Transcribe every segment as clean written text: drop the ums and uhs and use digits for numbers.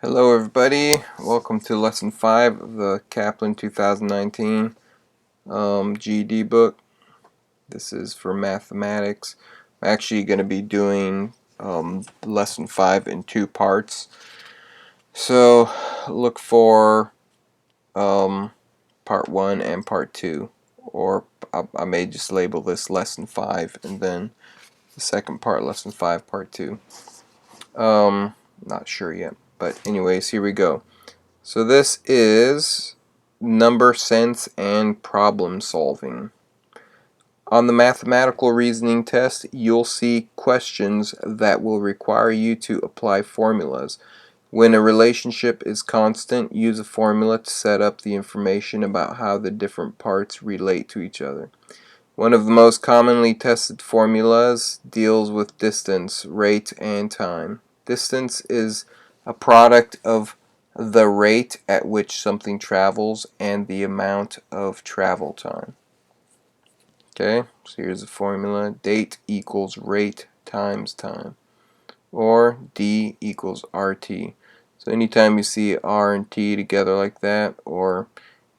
Hello everybody, welcome to lesson 5 of the Kaplan 2019 GED book. This is for mathematics. I'm actually going to be doing lesson 5 in 2 parts. So look for part 1 and part 2, or I may just label this lesson 5 and then the second part lesson 5 part 2. Not sure yet, but anyways, here we go. So this is number sense and problem solving. On the mathematical reasoning test, you'll see questions that will require you to apply formulas. When a relationship is constant, use a formula to set up the information about how the different parts relate to each other. One of the most commonly tested formulas deals with distance, rate, and time. Distance is a product of the rate at which something travels and the amount of travel time. Okay, so here's the formula. Date equals rate times time, or D equals RT. So anytime you see R and T together like that, or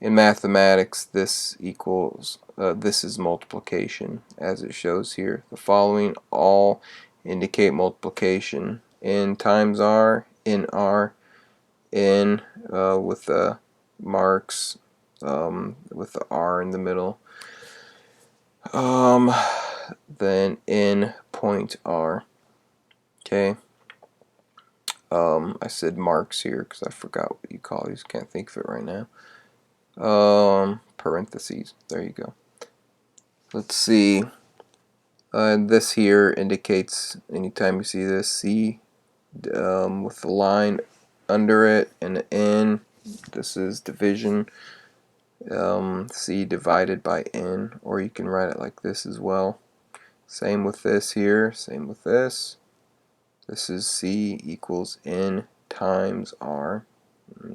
in mathematics this equals, this is multiplication as it shows here. The following all indicate multiplication. N times R, in R, N with the marks with the R in the middle, then N point R. Okay. I said marks here because I forgot what you call these. Can't think of it right now. Parentheses. There you go. Let's see. This here indicates anytime you see this C with the line under it and an N. This is division. C divided by N, or you can write it like this as well. Same with this here. Same with this. This is C equals N times R.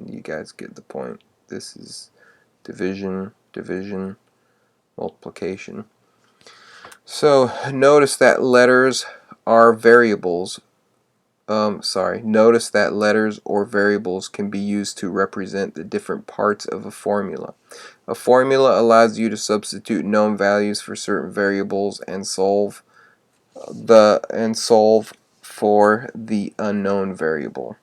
You guys get the point. This is division, division, multiplication. So notice that letters are variables. Notice that letters or variables can be used to represent the different parts of a formula. A formula allows you to substitute known values for certain variables and solve for the unknown variable.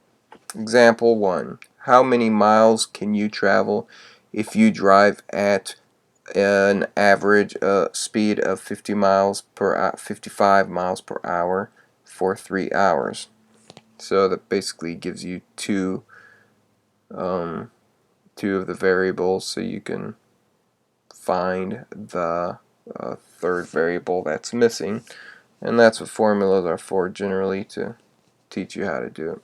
Example 1. How many miles can you travel if you drive at an average speed of 55 miles per hour for 3 hours? So that basically gives you two of the variables, so you can find the third variable that's missing, and that's what formulas are for generally, to teach you how to do it,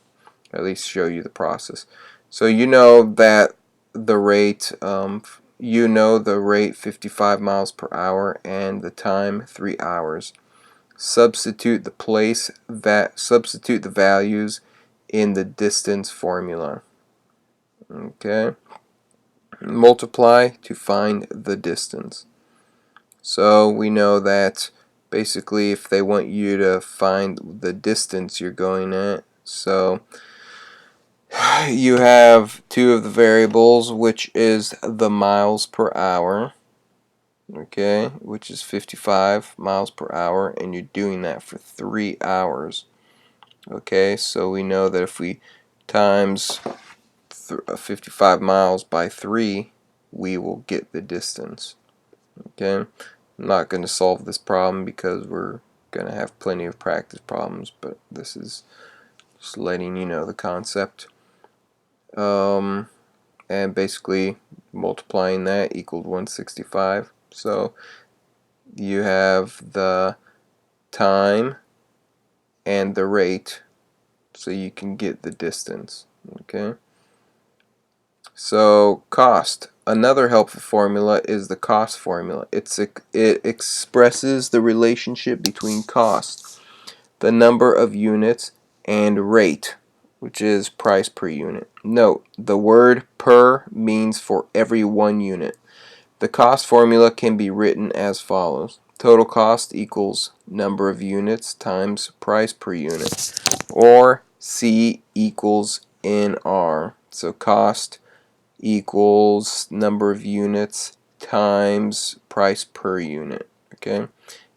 at least show you the process. So you know that the rate 55 miles per hour and the time 3 hours. Substitute the values in the distance formula. Okay. Multiply to find the distance. So we know that basically if they want you to find the distance you're going at, so you have two of the variables, which is the miles per hour, okay, which is 55 miles per hour, and you're doing that for 3 hours. Okay, so we know that if we times 55 miles by 3, we will get the distance. Okay, I'm not going to solve this problem because we're going to have plenty of practice problems, but this is just letting you know the concept. And basically multiplying that equaled 165. So you have the time and the rate, so you can get the distance. Okay. So cost. Another helpful formula is the cost formula. It expresses the relationship between cost, the number of units, and rate, which is price per unit. Note, the word per means for every 1 unit. The cost formula can be written as follows. Total cost equals number of units times price per unit, or C equals NR. So cost equals number of units times price per unit. Okay.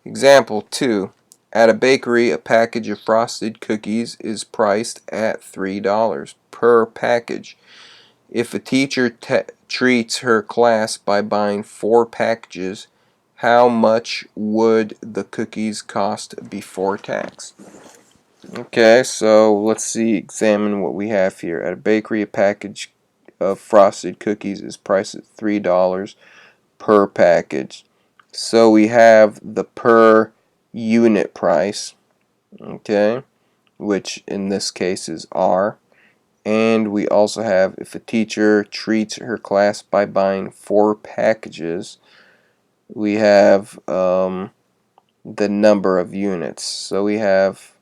Example 2. At a bakery, a package of frosted cookies is priced at $3 per package. If a teacher treats her class by buying 4 packages, how much would the cookies cost before tax? Okay, so let's examine what we have here. At a bakery, a package of frosted cookies is priced at $3 per package. So we have the per unit price, okay, which in this case is R. And we also have, if a teacher treats her class by buying 4 packages, we have the number of units. So we have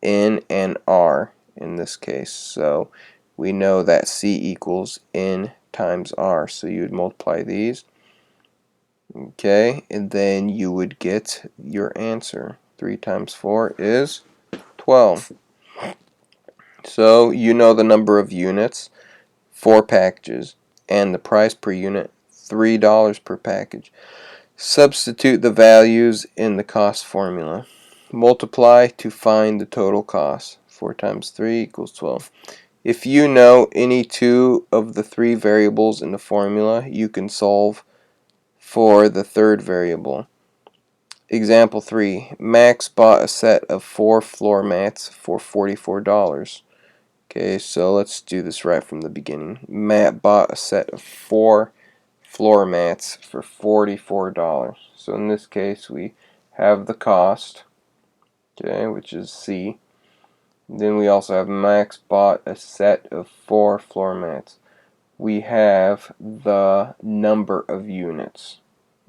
N and R in this case. So we know that C equals N times R. So you would multiply these. Okay, and then you would get your answer. 3 times 4 is 12. So you know the number of units, 4 packages, and the price per unit, $3 per package. Substitute the values in the cost formula. Multiply to find the total cost. 4 times 3 equals 12. If you know any 2 of the 3 variables in the formula, you can solve for the third variable. Example 3. Max bought a set of 4 floor mats for $44. Okay, so let's do this right from the beginning. Matt bought a set of 4 floor mats for $44. So in this case, we have the cost, okay, which is C. Then we also have Max bought a set of 4 floor mats. We have the number of units,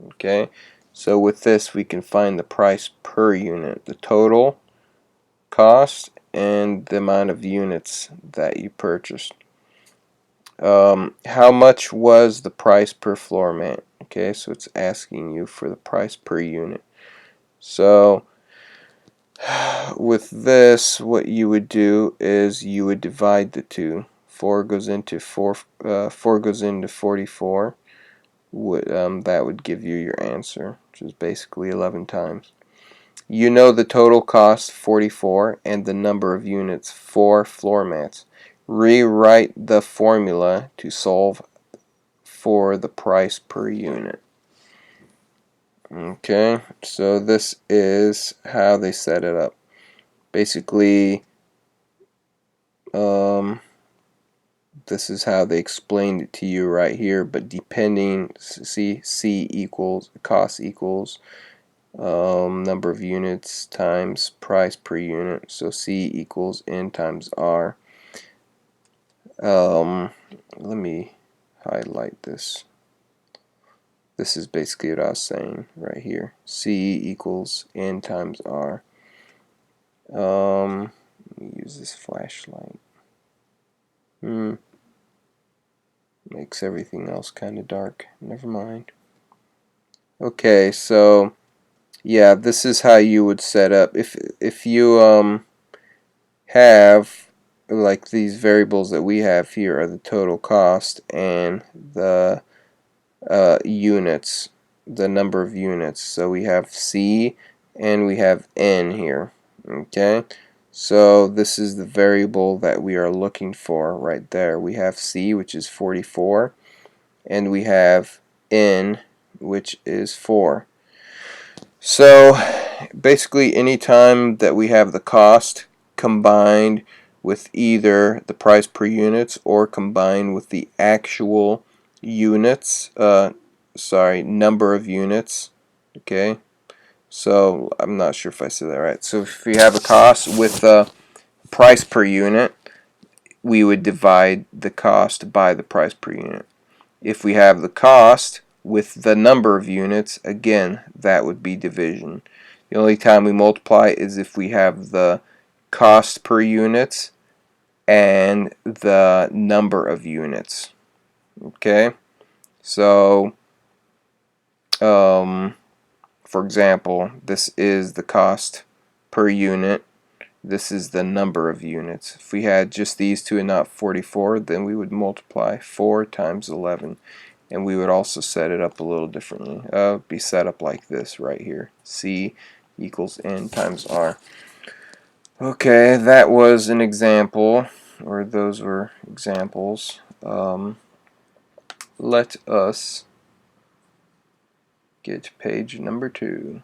okay. So with this, we can find the price per unit, the total cost, and the amount of units that you purchased. How much was the price per floor mat? Okay, so it's asking you for the price per unit. So with this, what you would do is you would divide the two. 4 goes into 44. That would give you your answer, which is basically 11 times. You know the total cost, 44, and the number of units, 4 floor mats. Rewrite the formula to solve for the price per unit. Okay, so this is how they set it up. Basically, this is how they explained it to you right here, but depending, see, C equals, cost equals number of units times price per unit, so C equals N times R. Let me highlight this. This is basically what I was saying right here. C equals N times R. Let me use this flashlight. Makes everything else kind of dark. Never mind. Okay, so yeah, this is how you would set up. If you have, like, these variables that we have here are the total cost and the units, the number of units. So we have C and we have N here. Okay, so this is the variable that we are looking for right there. We have C, which is 44, and we have N, which is 4. So basically, anytime that we have the cost combined with either the price per units or combined with the actual units, number of units, okay, so I'm not sure if I said that right. So if we have a cost with the price per unit, we would divide the cost by the price per unit. If we have the cost with the number of units, again, that would be division. The only time we multiply is if we have the cost per units and the number of units. Okay, so for example, this is the cost per unit, this is the number of units. If we had just these two and not 44, then we would multiply 4 times 11. And we would also set it up a little differently. Be set up like this right here. C equals N times R. Okay, that was an example, or those were examples. Let us get to page number 2.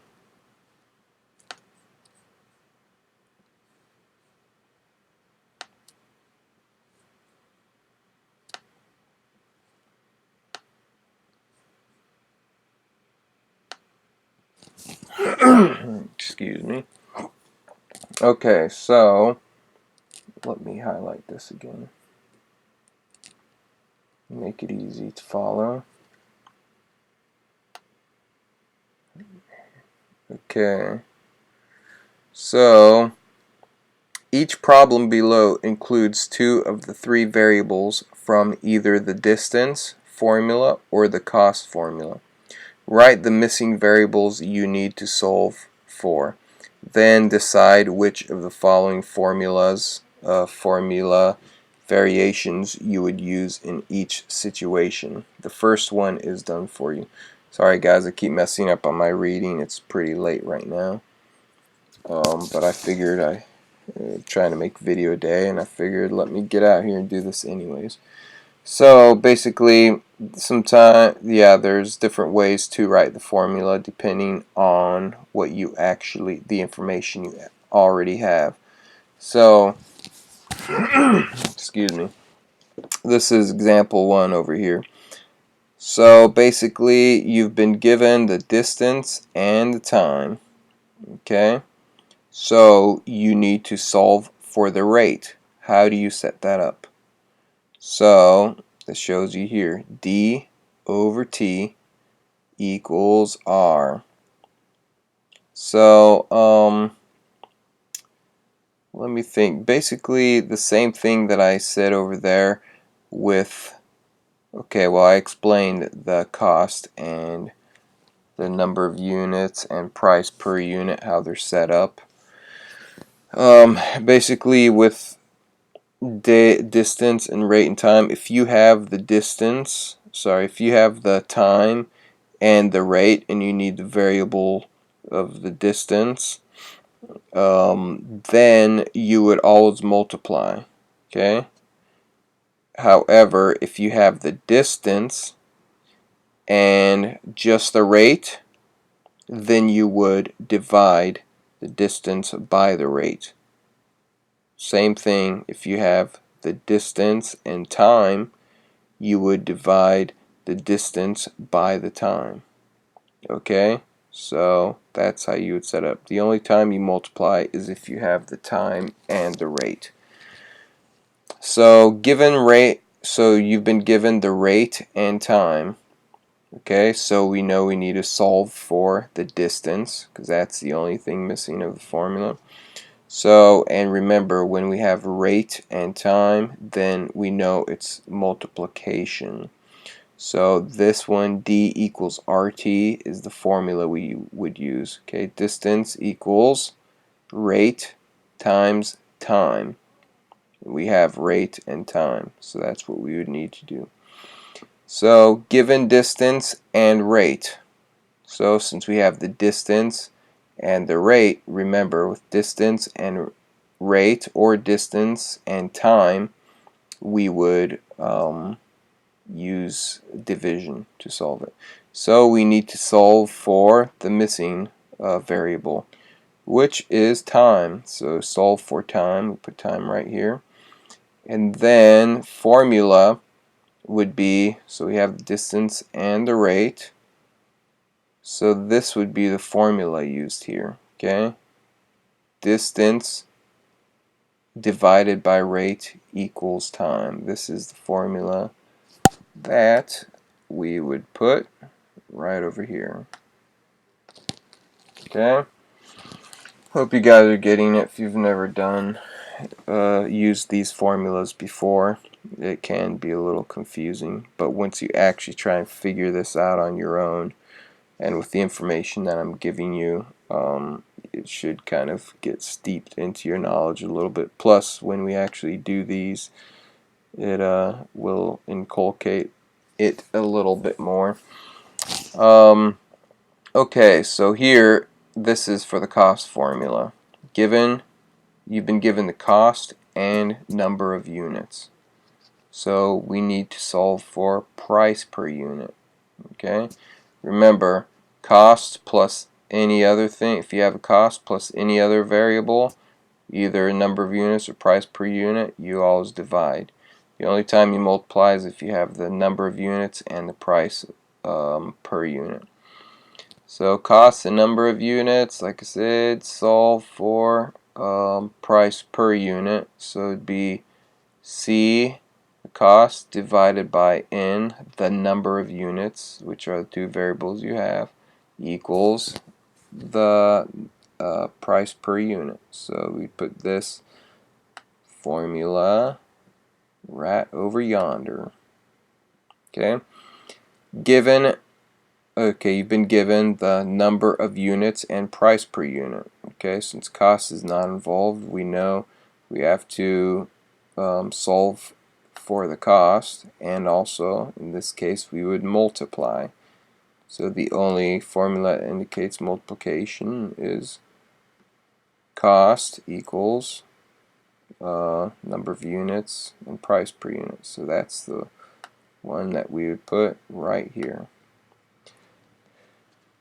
Excuse me. Okay, so let me highlight this again. Make it easy to follow. Okay. So each problem below includes 2 of the 3 variables from either the distance formula or the cost formula. Write the missing variables you need to solve for. Then decide which of the following formula variations you would use in each situation. The first one is done for you. Sorry guys, I keep messing up on my reading. It's pretty late right now. But I figured trying to make video day, and I figured let me get out here and do this anyways. So basically, there's different ways to write the formula depending on what the information you already have. So, excuse me, this is example 1 over here. So basically, you've been given the distance and the time, okay? So you need to solve for the rate. How do you set that up? So this shows you here, d over t equals r. So let me think. Basically the same thing that I said over there with, okay, well I explained the cost and the number of units and price per unit, how they're set up. Basically with distance and rate and time, if you have the time and the rate and you need the variable of the distance, then you would always multiply, okay? However, if you have the distance and just the rate, then you would divide the distance by the rate. Same thing if you have the distance and time, you would divide the distance by the time. Okay, so that's how you would set up. The only time you multiply is if you have the time and the rate. So you've been given the rate and time. Okay, so we know we need to solve for the distance because that's the only thing missing of the formula. So, and remember, when we have rate and time, then we know it's multiplication. So this one, d equals rt, is the formula we would use. Okay, distance equals rate times time. We have rate and time, so that's what we would need to do. So given distance and rate, so since we have the distance and the rate, remember with distance and rate or distance and time, we would use division to solve it. So we need to solve for the missing variable, which is time. So solve for time, we put time right here. And then formula would be, so we have the distance and the rate. So this would be the formula used here, okay? Distance divided by rate equals time. This is the formula that we would put right over here. Okay? Hope you guys are getting it. If you've never used these formulas before, it can be a little confusing. But once you actually try and figure this out on your own, and with the information that I'm giving you, it should kind of get steeped into your knowledge a little bit. Plus, when we actually do these, it will inculcate it a little bit more. Okay, so here, this is for the cost formula. You've been given the cost and number of units. So we need to solve for price per unit. Okay? Remember, cost plus any other thing, if you have a cost plus any other variable, either number of units or price per unit, you always divide. The only time you multiply is if you have the number of units and the price per unit. So cost and number of units, like I said, solve for price per unit. So it'd be C, the cost, divided by N, the number of units, which are the two variables you have, equals the price per unit. So we put this formula right over yonder. Okay. Okay, you've been given the number of units and price per unit. Okay, since cost is not involved, we know we have to solve for the cost, and also in this case we would multiply. So the only formula that indicates multiplication is cost equals number of units and price per unit. So that's the one that we would put right here.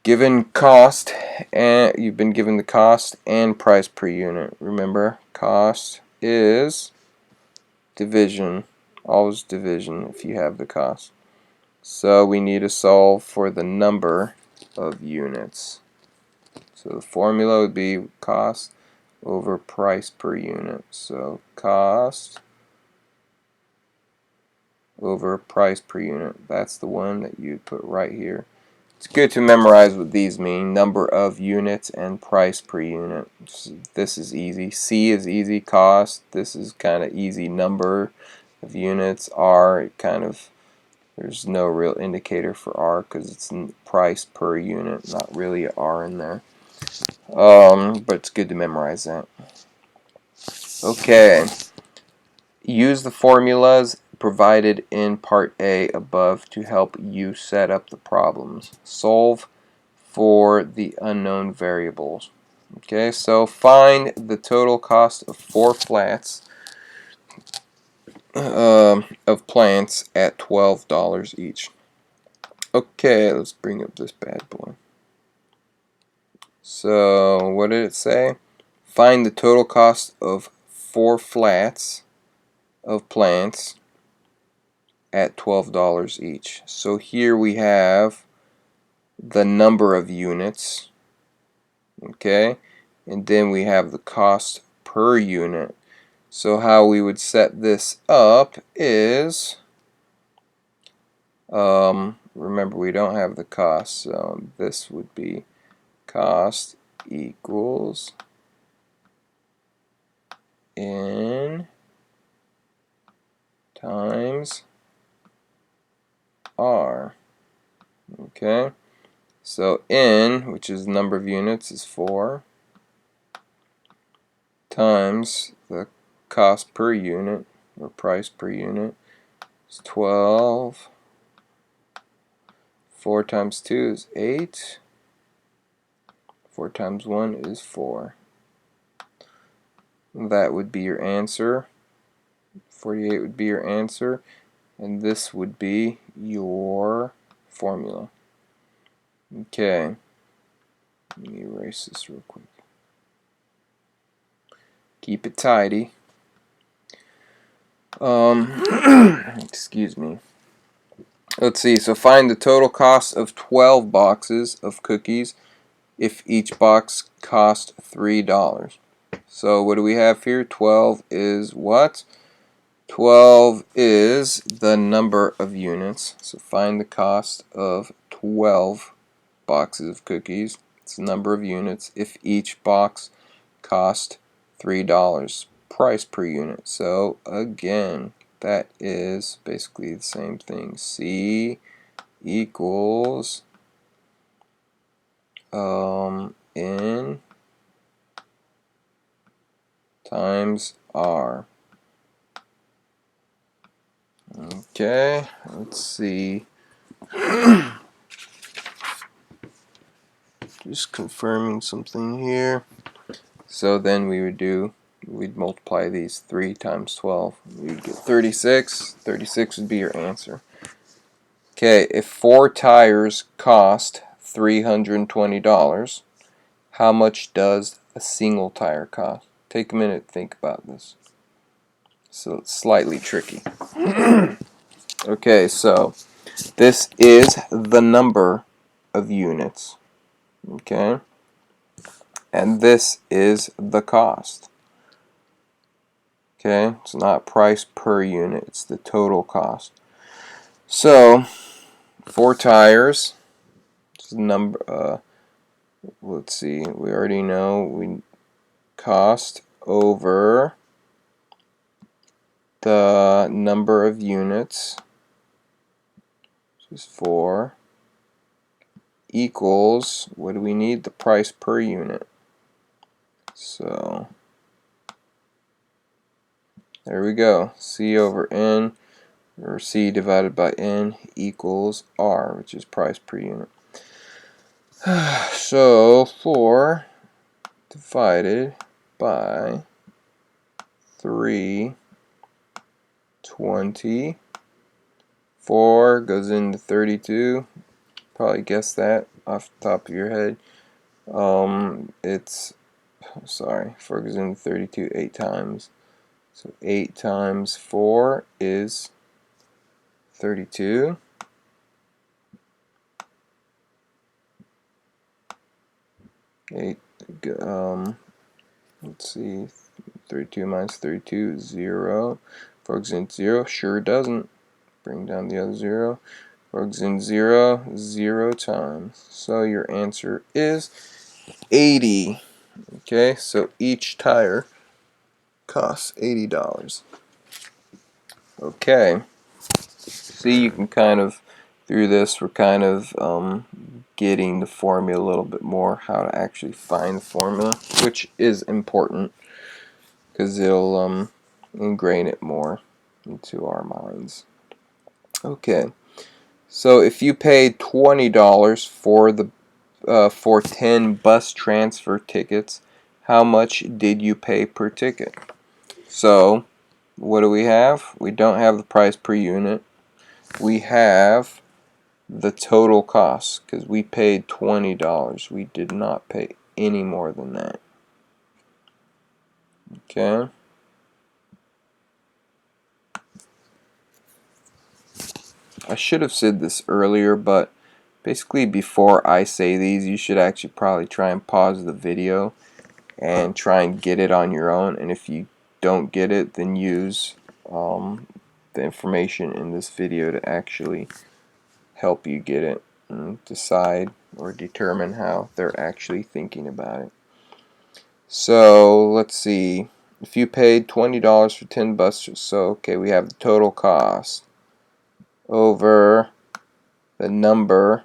Given cost, and you've been given the cost and price per unit. Remember, cost is division, always division if you have the cost. So we need to solve for the number of units. So the formula would be cost over price per unit. So cost over price per unit. That's the one that you'd put right here. It's good to memorize what these mean. Number of units and price per unit. This is easy. C is easy. Cost. This is kind of easy. Number of units. R, kind of, there's no real indicator for R because it's price per unit. Not really a R in there. But it's good to memorize that. Okay. Use the formulas provided in Part A above to help you set up the problems. Solve for the unknown variables. Okay, so find the total cost of 4 flats of plants at $12 each. Okay, let's bring up this bad boy. So, what did it say? Find the total cost of 4 flats of plants at $12 each. So here we have the number of units, okay, and then we have the cost per unit. So how we would set this up is, remember we don't have the cost, so this would be cost equals N times R. Okay, so N, which is the number of units, is 4 times the cost per unit, or price per unit, is 12. 4 times 2 is 8. 4 times 1 is 4. That would be your answer. 48 would be your answer, and this would be your formula. Okay, let me erase this real quick. Keep it tidy. Excuse me. Let's see, so find the total cost of 12 boxes of cookies if each box cost $3. So what do we have here? 12 is what? 12 is the number of units. So find the cost of 12 boxes of cookies. It's the number of units if each box cost $3. Price per unit. So again, that is basically the same thing. C equals N times R. Okay, let's see. Just confirming something here. So then we'd multiply these 3 times 12. We'd get 36. 36 would be your answer. Okay, if 4 tires cost $320, how much does a single tire cost? Take a minute to think about this. So it's slightly tricky. Okay, so this is the number of units. Okay? And this is the cost. Okay? It's not price per unit, it's the total cost. So, 4 tires, number, let's see, we already know we cost over the number of units, which is 4, equals, what do we need? The price per unit. So, there we go. C over N, or C divided by N equals R, which is price per unit. So 4 divided by 320. 4 goes into 32. Probably guess that off the top of your head. It's, sorry, 4 goes into 32 8 times. So 8 times 4 is 32. Let's see, 32 minus 32 is 0. 4 goes into 0, sure doesn't. Bring down the other 0. 4 goes into 0, 0 times. So your answer is 80. Okay, so each tire costs $80. Okay, see, you can kind of, through this, we're kind of getting the formula a little bit more, how to actually find the formula, which is important because it'll ingrain it more into our minds. Okay, so if you paid $20 for 10 bus transfer tickets, how much did you pay per ticket? So, what do we have? We don't have the price per unit. We have the total cost because we paid $20. We did not pay any more than that. Okay? I should have said this earlier, but basically before I say these, you should actually probably try and pause the video and try and get it on your own. And if you don't get it, then use the information in this video to actually help you get it and decide or determine how they're actually thinking about it. So let's see, if you paid $20 for 10 buses, so okay, we have the total cost over the number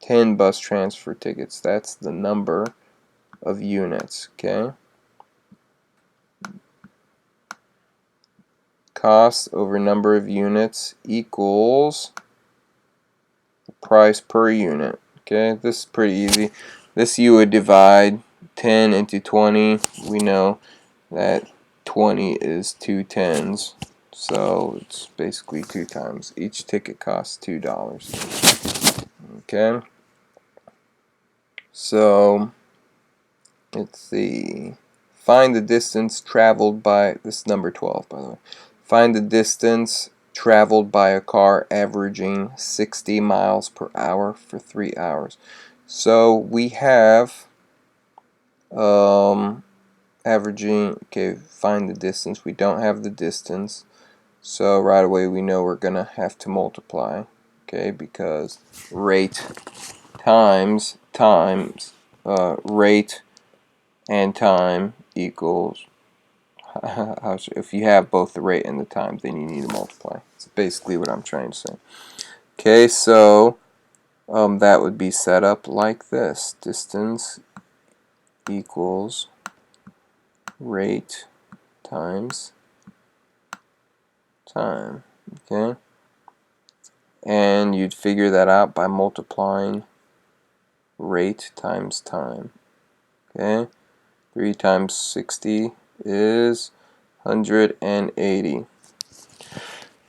10 bus transfer tickets. That's the number of units. Okay, cost over number of units equals price per unit. Okay, this is pretty easy. This you would divide 10 into 20. We know that 20 is 2 tens, so it's basically 2 times. Each ticket costs $2. Okay, so let's see. Find the distance traveled by, this is number 12 by the way. Find the distance traveled by a car averaging 60 miles per hour for 3 hours. So we have averaging, okay, find the distance. We don't have the distance, so right away we know we're gonna have to multiply, okay, because rate times rate and time equals if you have both the rate and the time, then you need to multiply. That's basically what I'm trying to say. Okay, so that would be set up like this. Distance equals rate times time. Okay? And you'd figure that out by multiplying rate times time. Okay? 3 times 60 is 180.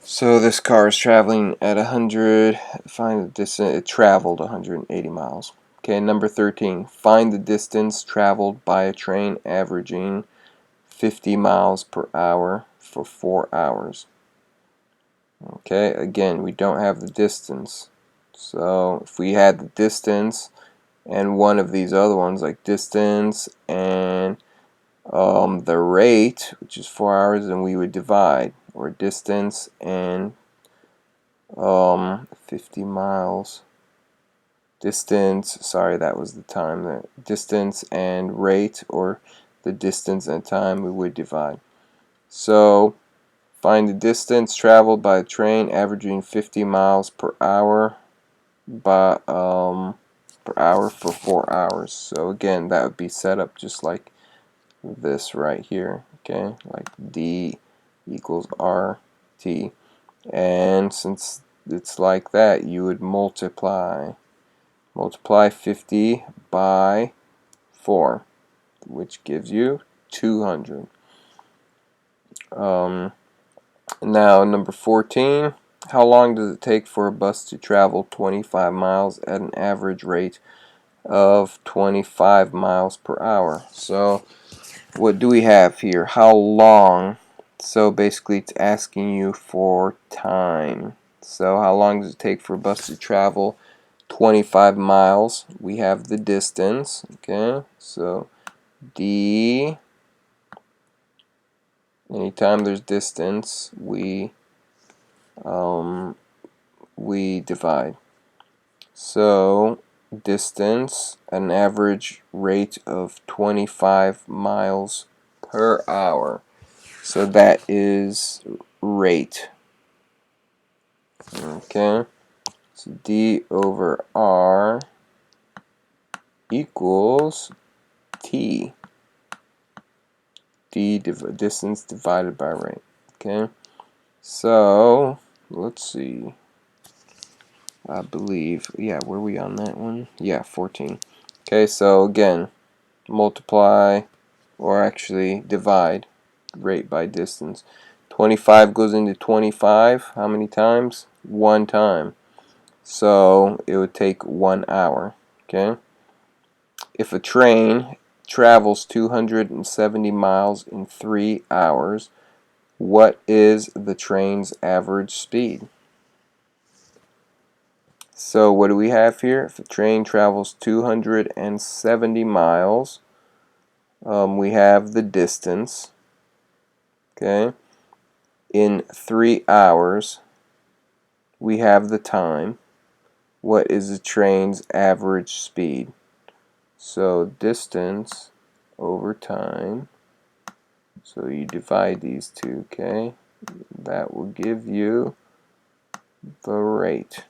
So this car is traveling at 100. Find the distance. It traveled 180 miles. Okay, number 13. Find the distance traveled by a train averaging 50 miles per hour for 4 hours. Okay, again, we don't have the distance. So if we had the distance and one of these other ones, like distance and the rate, which is 4 hours, then we would divide, or distance and 50 miles. Distance, sorry, that was the time. The distance and rate, or the distance and time, we would divide. So find the distance traveled by a train averaging 50 miles per hour for 4 hours. So again, that would be set up just like this right here. Okay, like D equals RT. And since it's like that, you would multiply 50 by 4, which gives you 200. Now number 14, how long does it take for a bus to travel 25 miles at an average rate of 25 miles per hour? So what do we have here? How long? So basically it's asking you for time. So how long does it take for a bus to travel 25 miles? We have the distance, okay? So D, anytime there's distance, we divide. So distance, an average rate of 25 miles per hour. So that is rate. Okay, so D over R equals T. Distance divided by rate. Okay, so let's see. I believe, yeah, were we on that one? Yeah, 14. Okay, so again, multiply, or actually divide rate by distance. 25 goes into 25 how many times? 1 time. So it would take 1 hour. Okay, if a train travels 270 miles in 3 hours, what is the train's average speed? So what do we have here? If a train travels 270 miles, we have the distance. Okay, in 3 hours, we have the time. What is the train's average speed? So distance over time. So you divide these two, okay? That will give you the rate.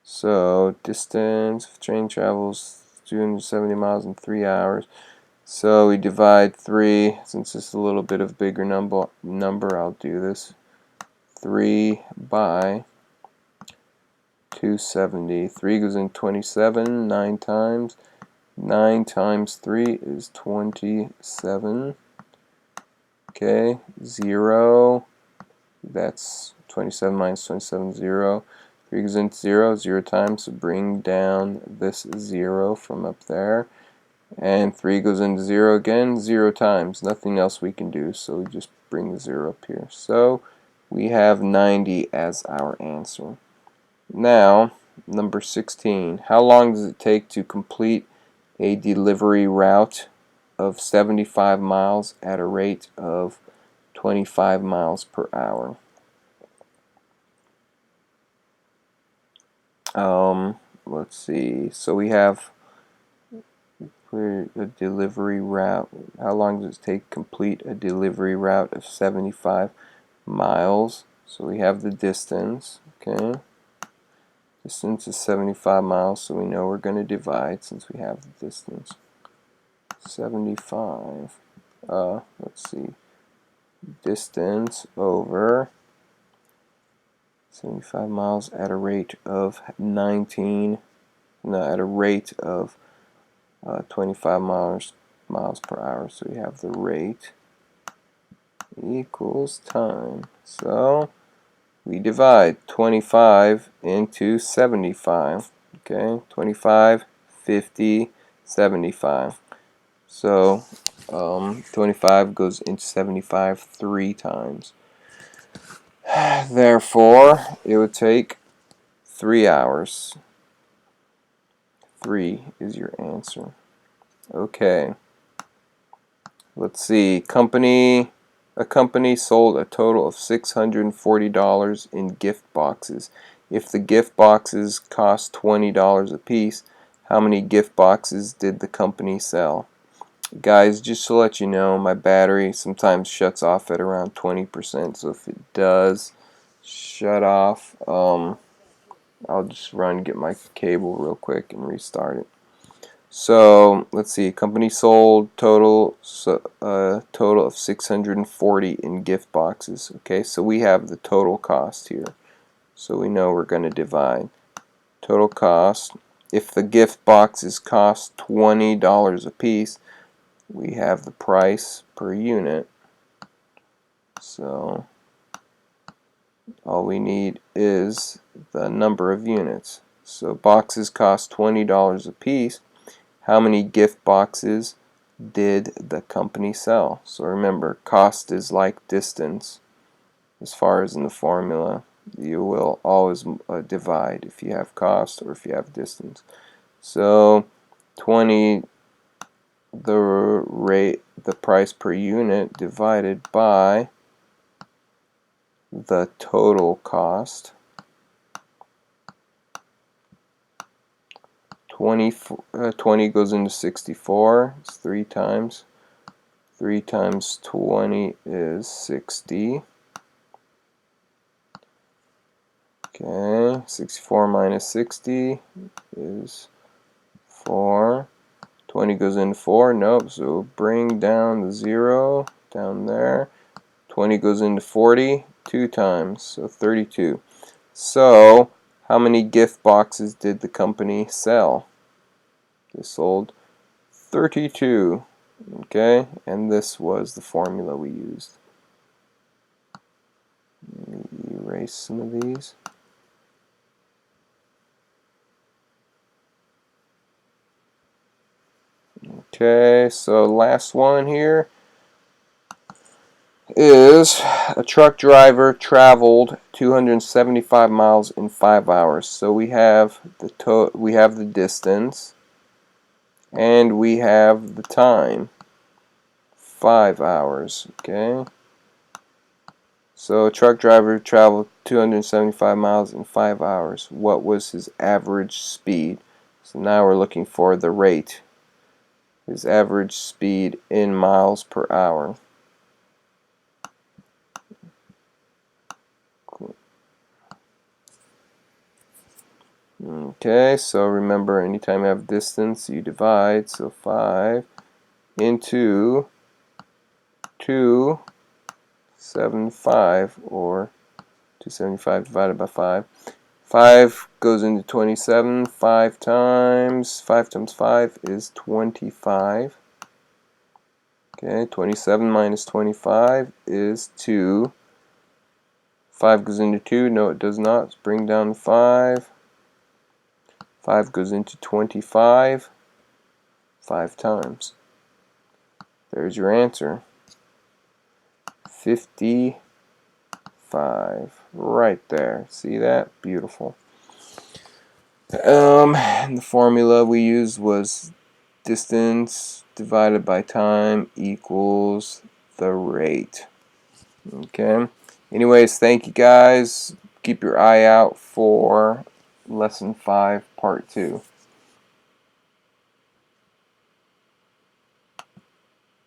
So distance, if train travels 270 miles in 3 hours. So we divide 3, since it's a little bit of a bigger number, I'll do this. 3 by 270. 3 goes in 27, 9 times. 9 times 3 is 27. Okay, 0. That's 27 minus 27, 0. 3 goes into 0, 0 times, so bring down this 0 from up there. And 3 goes into 0 again, 0 times. Nothing else we can do, so we just bring the 0 up here. So we have 90 as our answer. Now, number 16. How long does it take to complete a delivery route of 75 miles at a rate of 25 miles per hour? Let's see. So we have for a delivery route. How long does it take to complete a delivery route of 75 miles? So we have the distance. Okay. Distance is 75 miles, so we know we're going to divide since we have the distance. 75. Let's see. distance over 75 miles at a rate of 25 miles per hour. So we have the rate equals time. So we divide 25 into 75. Okay, 25, 50, 75. So 25 goes into 75 3 times. Therefore, it would take 3 hours. 3 is your answer. Okay. Let's see. A company sold a total of $640 in gift boxes. If the gift boxes cost $20 a piece, how many gift boxes did the company sell? Guys, just to let you know, my battery sometimes shuts off at around 20%, so if it does shut off, I'll just run get my cable real quick and restart it. So let's see, company sold total of 640 in gift boxes. Okay, so we have the total cost here, so we know we're going to divide total cost. If the gift boxes cost $20 a piece, we have the price per unit. So all we need is the number of units. So boxes cost $20 a piece. How many gift boxes did the company sell? So remember, cost is like distance. As far as in the formula, you will always divide if you have cost or if you have distance. So 20, the price per unit divided by the total cost. 20 goes into 64. It's 3 times. 3 times 20 is 60. Okay, 64 minus 60 is 4. 20 goes into 4. Nope, so bring down the 0 down there. 20 goes into 40 2 times, so 32. So, how many gift boxes did the company sell? They sold 32. Okay, and this was the formula we used. Let me erase some of these. Okay, so last one here is a truck driver traveled 275 miles in 5 hours. So we have the distance and we have the time. 5 hours, okay? So a truck driver traveled 275 miles in 5 hours. What was his average speed? So now we're looking for the rate. His average speed in miles per hour. Okay, so remember, anytime you have distance, you divide. So 5 into 275, or 275 divided by 5. 5 goes into 27. 5 times 5 is 25. Okay, 27 minus 25 is 2. 5 goes into 2. No, it does not. Let's bring down 5. 5 goes into 25 5 times. There's your answer. 55. Right there. See that? Beautiful. And the formula we used was distance divided by time equals the rate. Okay. Anyways, thank you guys. Keep your eye out for lesson 5 part 2.